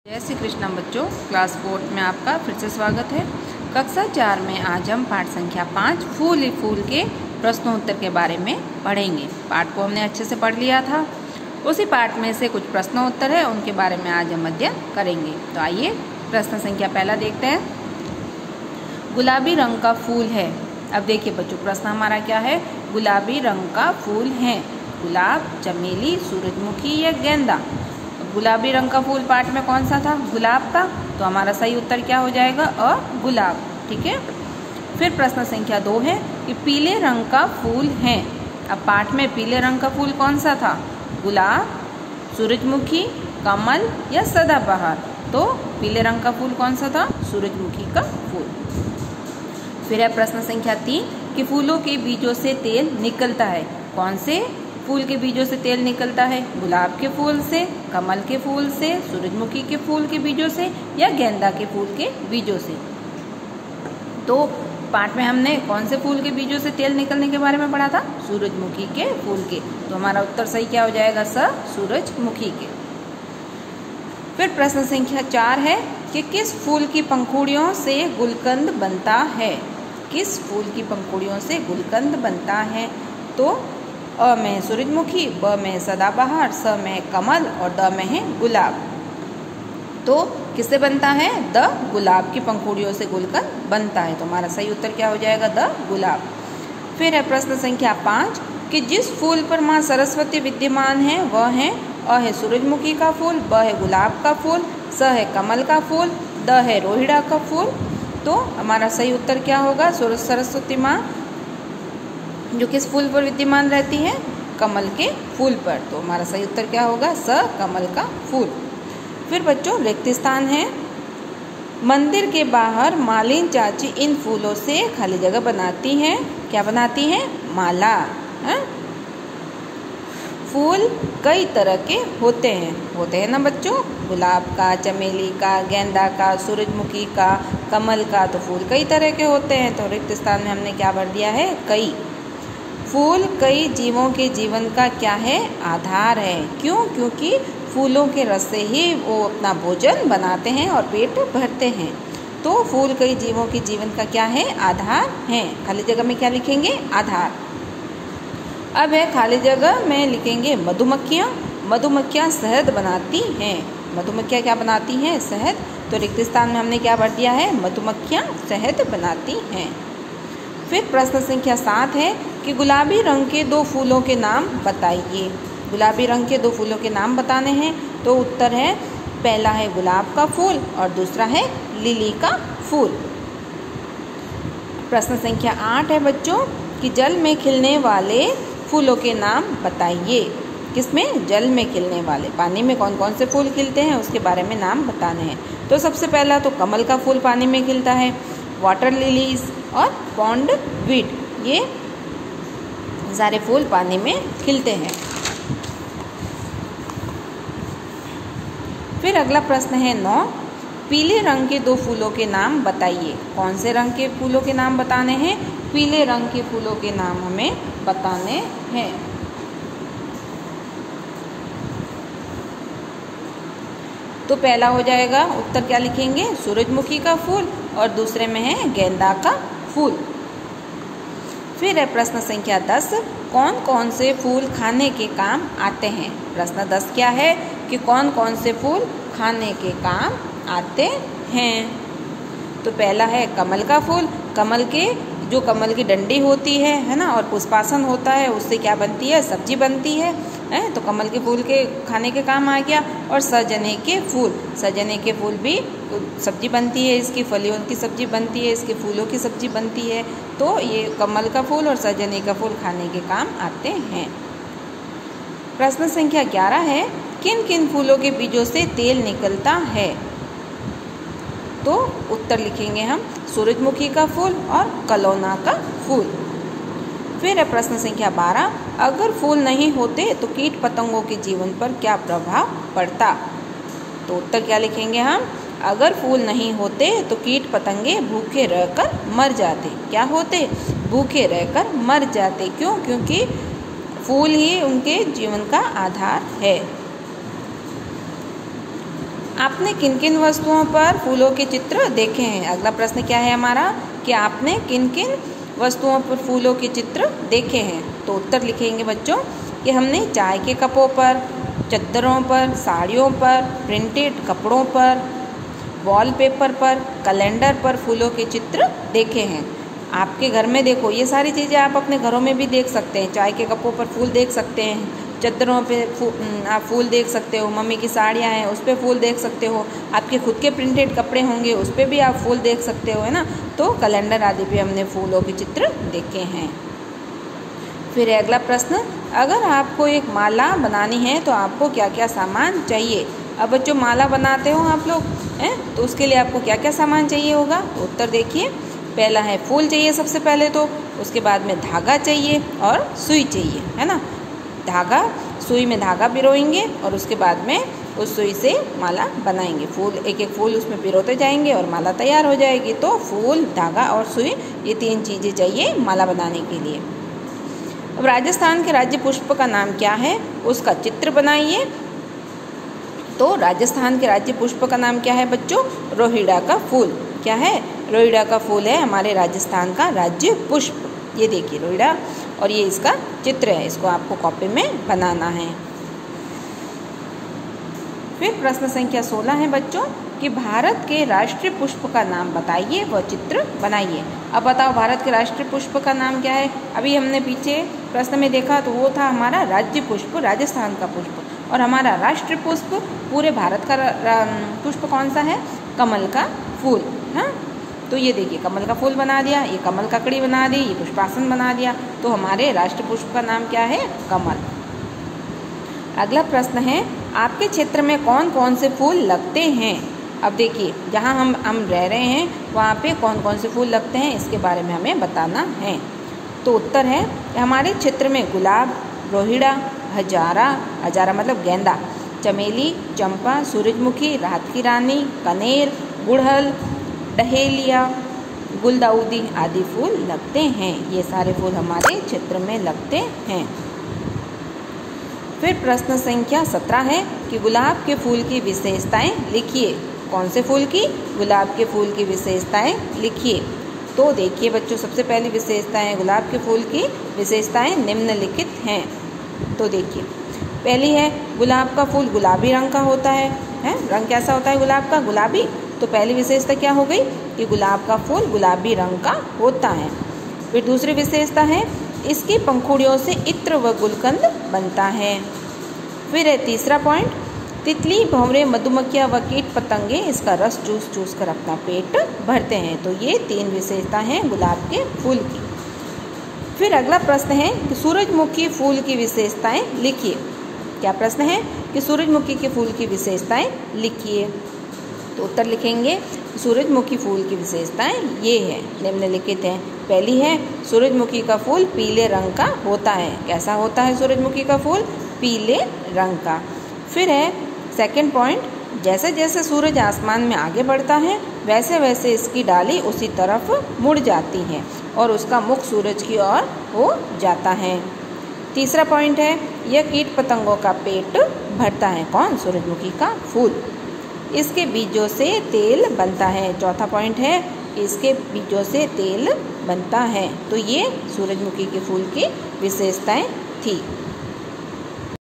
जय श्री कृष्ण बच्चों, क्लास 4 में आपका फिर से स्वागत है। कक्षा 4 में आज हम पाठ संख्या 5 फूल ही फूल के प्रश्नोत्तर के बारे में पढ़ेंगे। पाठ को हमने अच्छे से पढ़ लिया था। उसी पाठ में से कुछ प्रश्नोत्तर है, उनके बारे में आज हम अध्ययन करेंगे। तो आइए प्रश्न संख्या पहला देखते हैं। गुलाबी रंग का फूल है। अब देखिए बच्चों, प्रश्न हमारा क्या है? गुलाबी रंग का फूल है। गुलाब, चमेली, सूरजमुखी या गेंदा? गुलाबी रंग का फूल पाठ में कौन सा था? गुलाब का। तो हमारा सही उत्तर क्या हो जाएगा? अ गुलाब। ठीक है। फिर प्रश्न संख्या 2 है कि पीले रंग का फूल है। अब पाठ में पीले रंग का फूल कौन सा था? गुलाब, सूरजमुखी, कमल या सदाबहार? तो पीले रंग का फूल कौन सा था? सूरजमुखी का फूल। फिर है प्रश्न संख्या 3 कि फूलों के बीजों से तेल निकलता है। कौन से फूल के बीजों से तेल निकलता है? गुलाब के फूल से, कमल के फूल से, सूरजमुखी के फूल के बीजों से या गेंदा के फूल के बीजों से? तो पाठ में हमने कौन से फूल के बीजों से तेल निकलने के बारे में पढ़ा था? सूरजमुखी के फूल के। तो हमारा उत्तर सही क्या हो जाएगा? स सूरजमुखी के। फिर प्रश्न संख्या 4 है कि किस फूल की पंखुड़ियों से गुलकंद बनता है? किस फूल की पंखुड़ियों से गुलकंद बनता है? तो अ में सूरजमुखी, ब में सदाबहार, स में कमल और द में है गुलाब। तो किससे बनता है? द गुलाब की पंखुड़ियों से गुलकंद बनता है। तो हमारा सही उत्तर क्या हो जाएगा? द गुलाब। फिर है प्रश्न संख्या 5 कि जिस फूल पर माँ सरस्वती विद्यमान है वह है अ है सूरजमुखी का फूल, ब है गुलाब का फूल, स है कमल का फूल, द है रोहिड़ा का फूल। तो हमारा सही उत्तर क्या होगा? सरस्वती माँ जो किस फूल पर विद्यमान रहती है? कमल के फूल पर। तो हमारा सही उत्तर क्या होगा? स कमल का फूल। फिर बच्चों रिक्त स्थान है। मंदिर के बाहर मालिन चाची इन फूलों से खाली जगह बनाती हैं। क्या बनाती हैं? माला। है? फूल कई तरह के होते हैं ना बच्चों? गुलाब का, चमेली का, गेंदा का, सूरजमुखी का, कमल का। तो फूल कई तरह के होते हैं। तो रिक्त स्थान में हमने क्या भर दिया है? कई। फूल कई जीवों के जीवन का क्या है? आधार है। क्यों? क्योंकि फूलों के रस से ही वो अपना भोजन बनाते हैं और पेट भरते हैं। तो फूल कई जीवों के जीवन का क्या है? आधार है। खाली जगह में क्या लिखेंगे? आधार। अब है खाली जगह में लिखेंगे मधुमक्खियाँ। मधुमक्खियाँ शहद बनाती हैं। मधुमक्खियाँ क्या बनाती हैं? शहद। तो रिक्त स्थान में हमने क्या भर दिया है? मधुमक्खियाँ शहद बनाती हैं। फिर प्रश्न संख्या 7 है कि गुलाबी रंग के 2 फूलों के नाम बताइए। गुलाबी रंग के 2 फूलों के नाम बताने हैं। तो उत्तर है पहला है गुलाब का फूल और दूसरा है लिली का फूल। प्रश्न संख्या 8 है बच्चों कि जल में खिलने वाले फूलों के नाम बताइए। किसमें? जल में खिलने वाले। पानी में कौन कौन से फूल खिलते हैं उसके बारे में नाम बताने हैं। तो सबसे पहला तो कमल का फूल पानी में खिलता है, वाटर लिलीज और पॉन्ड वीड, ये सारे फूल पानी में खिलते हैं। फिर अगला प्रश्न है 9 पीले रंग के 2 फूलों के नाम बताइए। कौन से रंग के फूलों के नाम बताने हैं? पीले रंग के फूलों के नाम हमें बताने हैं। तो पहला हो जाएगा उत्तर क्या लिखेंगे? सूरजमुखी का फूल और दूसरे में है गेंदा का फूल। फिर है प्रश्न संख्या 10 कौन कौन से फूल खाने के काम आते हैं? प्रश्न 10 क्या है कि कौन कौन से फूल खाने के काम आते हैं? तो पहला है कमल का फूल। कमल की डंडी होती है ना, और पुष्पासन होता है, उससे क्या बनती है? सब्जी बनती है। तो कमल के फूल के खाने के काम आ गया। और सजने के फूल भी सब्जी बनती है, इसकी फलियों की सब्जी बनती है, इसके फूलों की सब्जी बनती है। तो ये कमल का फूल और सजने का फूल खाने के काम आते हैं। प्रश्न संख्या 11 है किन किन फूलों के बीजों से तेल निकलता है? तो उत्तर लिखेंगे हम सूरजमुखी का फूल और कलौना का फूल। फिर है प्रश्न संख्या 12 अगर फूल नहीं होते तो कीट पतंगों के जीवन पर क्या प्रभाव पड़ता? तो उत्तर क्या लिखेंगे हम? अगर फूल नहीं होते तो कीट पतंगे भूखे रहकर मर जाते। क्या होते? भूखे रहकर मर जाते। क्यों? क्योंकि फूल ही उनके जीवन का आधार है। आपने किन किन वस्तुओं पर फूलों के चित्र देखे हैं? अगला प्रश्न क्या है हमारा कि आपने किन किन वस्तुओं पर फूलों के चित्र देखे हैं? तो उत्तर लिखेंगे बच्चों कि हमने चाय के कपों पर, चद्दरों पर, साड़ियों पर, प्रिंटेड कपड़ों पर, वॉलपेपर पर, कैलेंडर पर फूलों के चित्र देखे हैं। आपके घर में देखो, ये सारी चीज़ें आप अपने घरों में भी देख सकते हैं। चाय के कपों पर फूल देख सकते हैं, चद्दरों पे आप फूल देख सकते हो, मम्मी की साड़ियाँ हैं उस पर फूल देख सकते हो, आपके खुद के प्रिंटेड कपड़े होंगे उस पर भी आप फूल देख सकते हो, है ना। तो कैलेंडर आदि पे हमने फूलों के चित्र देखे हैं। फिर अगला प्रश्न, अगर आपको एक माला बनानी है तो आपको क्या क्या सामान चाहिए? अब बच्चों माला बनाते हो आप लोग हैं, तो उसके लिए आपको क्या क्या सामान चाहिए होगा? तो उत्तर देखिए, पहला है फूल चाहिए सबसे पहले तो, उसके बाद में धागा चाहिए और सुई चाहिए, है ना। धागा, सुई में धागा पिरोएंगे और उसके बाद में उस सुई से माला बनाएंगे। फूल एक एक फूल उसमें पिरोते जाएंगे और माला तैयार हो जाएगी। तो फूल, धागा और सुई, ये 3 चीज़ें चाहिए माला बनाने के लिए। अब राजस्थान के राज्य पुष्प का नाम क्या है? उसका चित्र बनाइए। तो राजस्थान के राज्य पुष्प का नाम क्या है बच्चों? रोहिड़ा का फूल। क्या है? रोहिड़ा का फूल है हमारे राजस्थान का राज्य पुष्प। ये देखिए रोहिड़ा, और ये इसका चित्र है, इसको आपको कॉपी में बनाना है। फिर प्रश्न संख्या 16 है बच्चों कि भारत के राष्ट्रीय पुष्प का नाम बताइए व चित्र बनाइए। अब बताओ भारत के राष्ट्रीय पुष्प का नाम क्या है? अभी हमने पीछे प्रश्न में देखा तो वो था हमारा राज्य पुष्प, राजस्थान का पुष्प, और हमारा राष्ट्रीय पुष्प पूरे भारत का पुष्प कौन सा है? कमल का फूल। हाँ, तो ये देखिए कमल का फूल बना दिया, ये कमल ककड़ी बना दी, ये पुष्पासन बना दिया। तो हमारे राष्ट्रीय पुष्प का नाम क्या है? कमल। अगला प्रश्न है, आपके क्षेत्र में कौन कौन से फूल लगते हैं? अब देखिए जहाँ हम रह रहे हैं वहाँ पे कौन कौन से फूल लगते हैं इसके बारे में हमें बताना है। तो उत्तर है हमारे क्षेत्र में गुलाब, रोहिड़ा, हजारा, हजारा मतलब गेंदा, चमेली, चंपा, सूरजमुखी, रात की रानी, कनेर, गुड़हल, डहेलिया, गुलदाउदी आदि फूल लगते हैं। ये सारे फूल हमारे क्षेत्र में लगते हैं। फिर प्रश्न संख्या 17 है कि गुलाब के फूल की विशेषताएं लिखिए। कौन से फूल की? गुलाब के फूल की विशेषताएं लिखिए। तो देखिए बच्चों, सबसे पहली विशेषता है गुलाब के फूल की विशेषताएं निम्नलिखित हैं। तो देखिए, पहली है गुलाब का फूल गुलाबी रंग का होता है। रंग कैसा होता है गुलाब का? गुलाबी। तो पहली विशेषता क्या हो गई कि गुलाब का फूल गुलाबी रंग का होता है। फिर दूसरी विशेषता है इसकी पंखुड़ियों से इत्र व गुलकंद बनता है। फिर है तीसरा पॉइंट, तितली, भंवरे, मधुमक्खियाँ व कीट पतंगे इसका रस चूस कर अपना पेट भरते हैं। तो ये 3 विशेषता हैं गुलाब के फूल की। फिर अगला प्रश्न है कि सूरजमुखी फूल की विशेषताएं लिखिए। क्या प्रश्न है कि सूरजमुखी के फूल की विशेषताएं लिखिए। तो उत्तर लिखेंगे सूरजमुखी फूल की विशेषताएं ये है, निम्नलिखित हैं। पहली है सूरजमुखी का फूल पीले रंग का होता है। कैसा होता है सूरजमुखी का फूल? पीले रंग का। फिर है सेकंड पॉइंट, जैसे जैसे सूरज आसमान में आगे बढ़ता है वैसे वैसे इसकी डाली उसी तरफ मुड़ जाती है और उसका मुख सूरज की ओर हो जाता है। तीसरा पॉइंट है यह कीट पतंगों का पेट भरता है। कौन? सूरजमुखी का फूल। इसके बीजों से तेल बनता है। चौथा पॉइंट है इसके बीजों से तेल बनता है। तो ये सूरजमुखी के फूल की विशेषताएं थी।